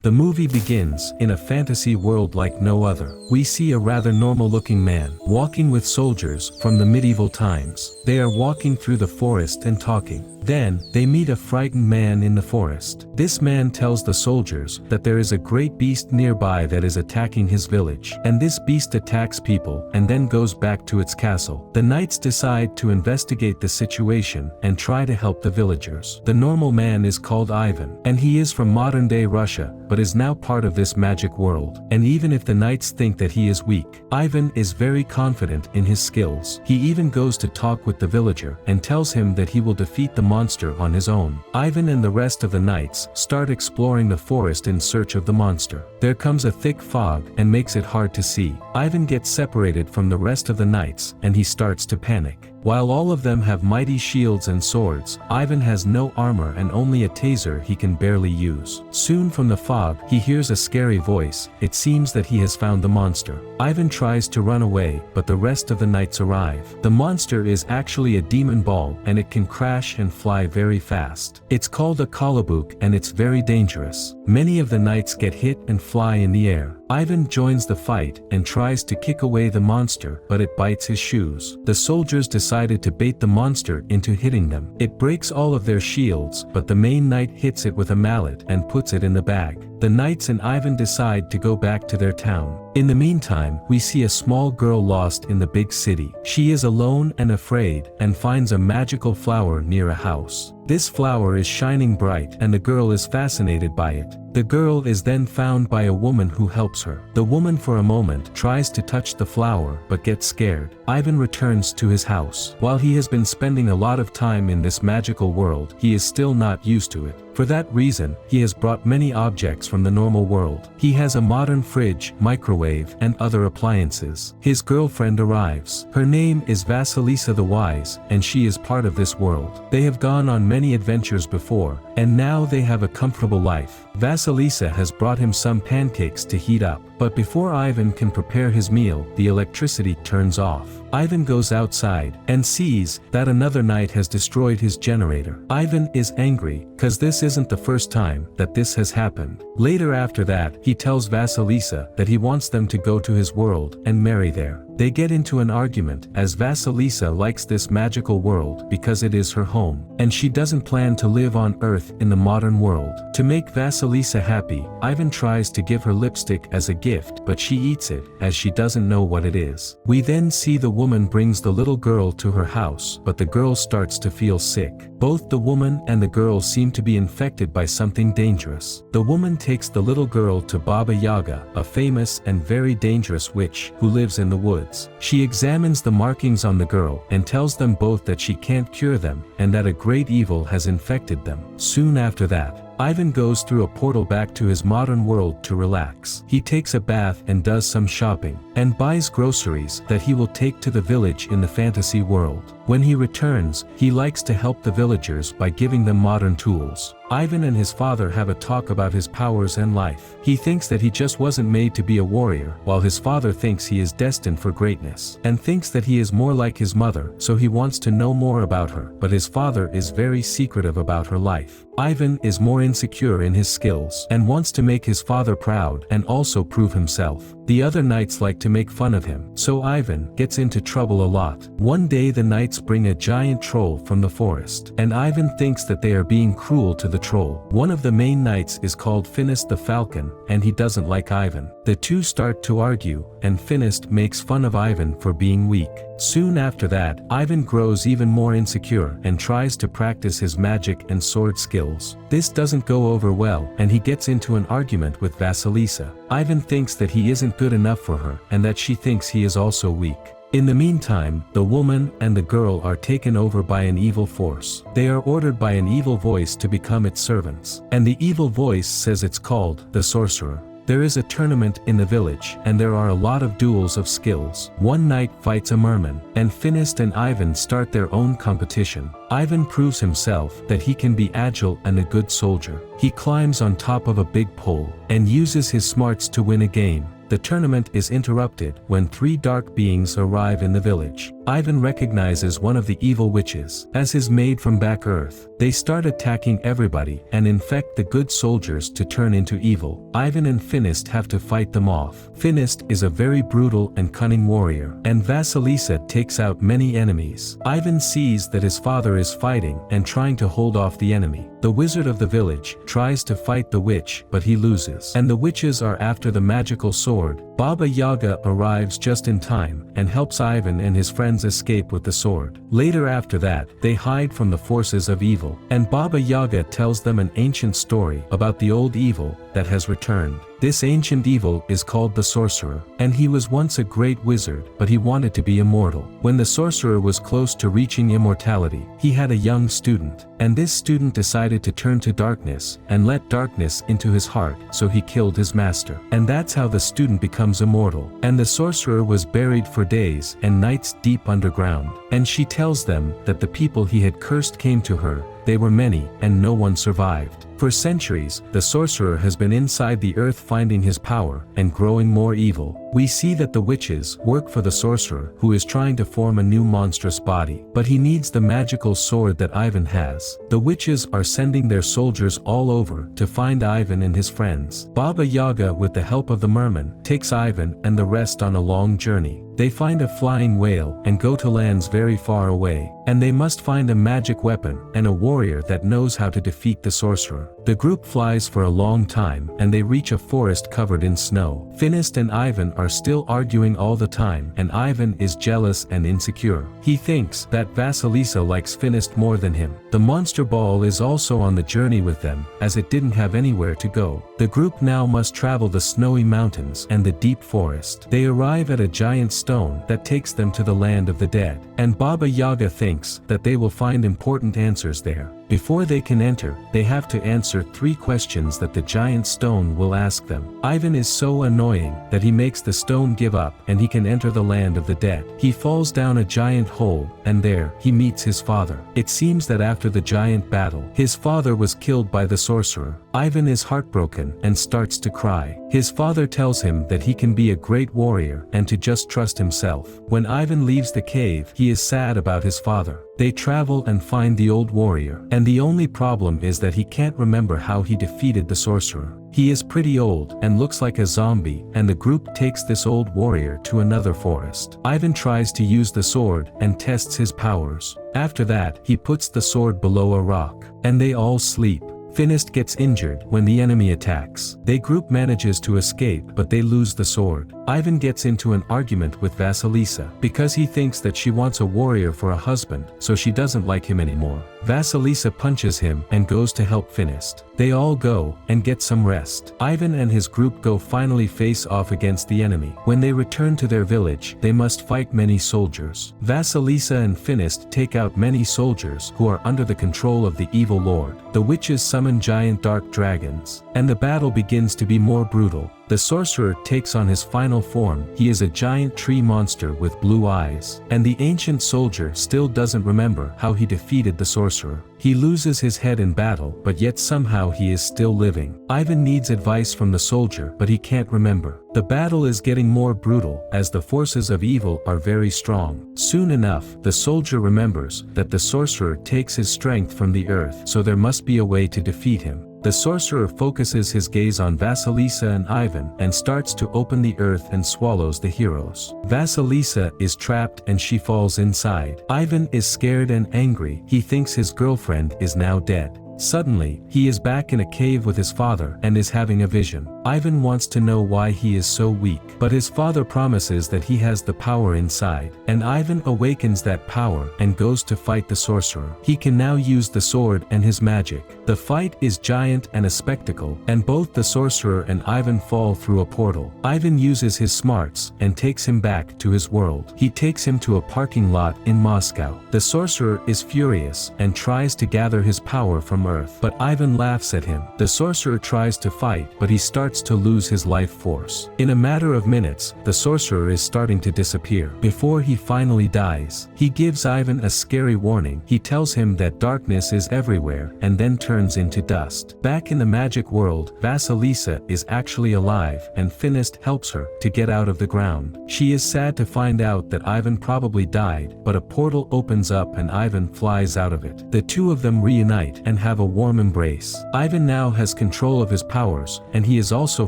The movie begins in a fantasy world like no other. We see a rather normal-looking man walking with soldiers from the medieval times. They are walking through the forest and talking. Then, they meet a frightened man in the forest. This man tells the soldiers that there is a great beast nearby that is attacking his village. And this beast attacks people and then goes back to its castle. The knights decide to investigate the situation and try to help the villagers. The normal man is called Ivan, and he is from modern-day Russia, but is now part of this magic world. And even if the knights think that he is weak, Ivan is very confident in his skills. He even goes to talk with the villager and tells him that he will defeat the monster on his own. Ivan and the rest of the knights start exploring the forest in search of the monster. There comes a thick fog and makes it hard to see. Ivan gets separated from the rest of the knights and he starts to panic. While all of them have mighty shields and swords, Ivan has no armor and only a taser he can barely use. Soon from the fog, he hears a scary voice. It seems that he has found the monster. Ivan tries to run away, but the rest of the knights arrive. The monster is actually a demon ball, and it can crash and fly very fast. It's called a Kalabuk and it's very dangerous. Many of the knights get hit and fly in the air. Ivan joins the fight and tries to kick away the monster, but it bites his shoes. The soldiers decided to bait the monster into hitting them. It breaks all of their shields, but the main knight hits it with a mallet and puts it in the bag. The knights and Ivan decide to go back to their town. In the meantime, we see a small girl lost in the big city. She is alone and afraid, and finds a magical flower near a house. This flower is shining bright and the girl is fascinated by it. The girl is then found by a woman who helps her. The woman for a moment tries to touch the flower but gets scared. Ivan returns to his house. While he has been spending a lot of time in this magical world, he is still not used to it. For that reason, he has brought many objects from the normal world. He has a modern fridge, microwave, and other appliances. His girlfriend arrives. Her name is Vasilisa the Wise, and she is part of this world. They have gone on many adventures before, and now they have a comfortable life. Vasilisa has brought him some pancakes to heat up. But before Ivan can prepare his meal, the electricity turns off. Ivan goes outside and sees that another knight has destroyed his generator. Ivan is angry, cause this isn't the first time that this has happened. Later after that, he tells Vasilisa that he wants them to go to his world and marry there. They get into an argument as Vasilisa likes this magical world because it is her home, and she doesn't plan to live on Earth in the modern world. To make Vasilisa happy, Ivan tries to give her lipstick as a gift, but she eats it as she doesn't know what it is. We then see the woman brings the little girl to her house, but the girl starts to feel sick. Both the woman and the girl seem to be infected by something dangerous. The woman takes the little girl to Baba Yaga, a famous and very dangerous witch who lives in the woods. She examines the markings on the girl and tells them both that she can't cure them and that a great evil has infected them. Soon after that, Ivan goes through a portal back to his modern world to relax. He takes a bath and does some shopping, and buys groceries that he will take to the village in the fantasy world. When he returns, he likes to help the villagers by giving them modern tools. Ivan and his father have a talk about his powers and life. He thinks that he just wasn't made to be a warrior, while his father thinks he is destined for greatness, and thinks that he is more like his mother, so he wants to know more about her, but his father is very secretive about her life. Ivan is more insecure in his skills, and wants to make his father proud and also prove himself. The other knights like to make fun of him, so Ivan gets into trouble a lot. One day the knights bring a giant troll from the forest, and Ivan thinks that they are being cruel to the troll. One of the main knights is called Finist the Falcon, and he doesn't like Ivan. The two start to argue, and Finist makes fun of Ivan for being weak. Soon after that, Ivan grows even more insecure and tries to practice his magic and sword skills. This doesn't go over well, and he gets into an argument with Vasilisa. Ivan thinks that he isn't good enough for her, and that she thinks he is also weak. In the meantime, the woman and the girl are taken over by an evil force. They are ordered by an evil voice to become its servants, and the evil voice says it's called the Sorcerer. There is a tournament in the village, and there are a lot of duels of skills. One knight fights a merman, and Finist and Ivan start their own competition. Ivan proves himself that he can be agile and a good soldier. He climbs on top of a big pole, and uses his smarts to win a game. The tournament is interrupted when three dark beings arrive in the village. Ivan recognizes one of the evil witches as his maid from back Earth. They start attacking everybody and infect the good soldiers to turn into evil. Ivan and Finist have to fight them off. Finist is a very brutal and cunning warrior, and Vasilisa takes out many enemies. Ivan sees that his father is fighting and trying to hold off the enemy. The wizard of the village tries to fight the witch, but he loses. And the witches are after the magical sword. Baba Yaga arrives just in time and helps Ivan and his friends escape with the sword. Later after that, they hide from the forces of evil, and Baba Yaga tells them an ancient story about the old evil that has returned. This ancient evil is called the sorcerer, and he was once a great wizard, but he wanted to be immortal. When the sorcerer was close to reaching immortality, he had a young student, and this student decided to turn to darkness and let darkness into his heart, so he killed his master. And that's how the student becomes immortal. And the sorcerer was buried for days and nights deep underground, and she tells them that the people he had cursed came to her. They were many, and no one survived. For centuries, the sorcerer has been inside the earth finding his power and growing more evil. We see that the witches work for the sorcerer, who is trying to form a new monstrous body, but he needs the magical sword that Ivan has. The witches are sending their soldiers all over to find Ivan and his friends. Baba Yaga, with the help of the merman, takes Ivan and the rest on a long journey. They find a flying whale and go to lands very far away, and they must find a magic weapon and a warrior that knows how to defeat the sorcerer. The group flies for a long time and they reach a forest covered in snow. Finist and Ivan are still arguing all the time, and Ivan is jealous and insecure. He thinks that Vasilisa likes Finist more than him. The monster ball is also on the journey with them, as it didn't have anywhere to go. The group now must travel the snowy mountains and the deep forest. They arrive at a giant stone that takes them to the land of the dead, and Baba Yaga thinks that they will find important answers there. Before they can enter, they have to answer 3 questions that the giant stone will ask them. Ivan is so annoying that he makes the stone give up and he can enter the land of the dead. He falls down a giant hole, and there he meets his father. It seems that after the giant battle, his father was killed by the sorcerer. Ivan is heartbroken and starts to cry. His father tells him that he can be a great warrior and to just trust himself. When Ivan leaves the cave, he is sad about his father. They travel and find the old warrior, and the only problem is that he can't remember how he defeated the sorcerer. He is pretty old and looks like a zombie, and the group takes this old warrior to another forest. Ivan tries to use the sword and tests his powers. After that, he puts the sword below a rock, and they all sleep. Finist gets injured when the enemy attacks. The group manages to escape, but they lose the sword. Ivan gets into an argument with Vasilisa because he thinks that she wants a warrior for a husband, so she doesn't like him anymore. Vasilisa punches him and goes to help Finist. They all go and get some rest. Ivan and his group go finally face off against the enemy. When they return to their village, they must fight many soldiers. Vasilisa and Finist take out many soldiers who are under the control of the evil lord. The witches summon giant dark dragons, and the battle begins to be more brutal. The sorcerer takes on his final form. He is a giant tree monster with blue eyes, and the ancient soldier still doesn't remember how he defeated the sorcerer. He loses his head in battle, but yet somehow he is still living. Ivan needs advice from the soldier, but he can't remember. The battle is getting more brutal as the forces of evil are very strong. Soon enough, the soldier remembers that the sorcerer takes his strength from the earth, so there must be a way to defeat him. The sorcerer focuses his gaze on Vasilisa and Ivan and starts to open the earth and swallows the heroes. Vasilisa is trapped and she falls inside. Ivan is scared and angry. He thinks his girlfriend is now dead. Suddenly, he is back in a cave with his father and is having a vision. Ivan wants to know why he is so weak, but his father promises that he has the power inside, and Ivan awakens that power and goes to fight the sorcerer. He can now use the sword and his magic. The fight is giant and a spectacle, and both the sorcerer and Ivan fall through a portal. Ivan uses his smarts and takes him back to his world. He takes him to a parking lot in Moscow. The sorcerer is furious and tries to gather his power from Earth, but Ivan laughs at him. The sorcerer tries to fight, but he starts to lose his life force. In a matter of minutes, the sorcerer is starting to disappear. Before he finally dies, he gives Ivan a scary warning. He tells him that darkness is everywhere, and then turns into dust. Back in the magic world, Vasilisa is actually alive, and Finist helps her to get out of the ground. She is sad to find out that Ivan probably died, but a portal opens up and Ivan flies out of it. The two of them reunite and have a warm embrace. Ivan now has control of his powers, and he is also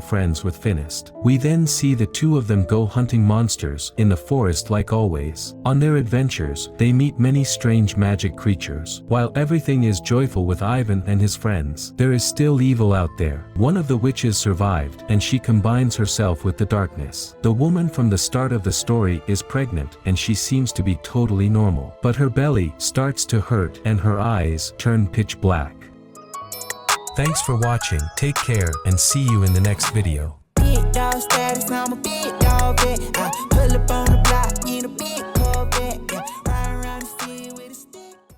friends with Finist. We then see the two of them go hunting monsters in the forest like always. On their adventures, they meet many strange magic creatures. While everything is joyful with Ivan and his friends, there is still evil out there. One of the witches survived, and she combines herself with the darkness. The woman from the start of the story is pregnant, and she seems to be totally normal. But her belly starts to hurt and her eyes turn pitch black. Thanks for watching, take care, and see you in the next video. Big dog status, I'm a big dog vet. I pull up on the block in a big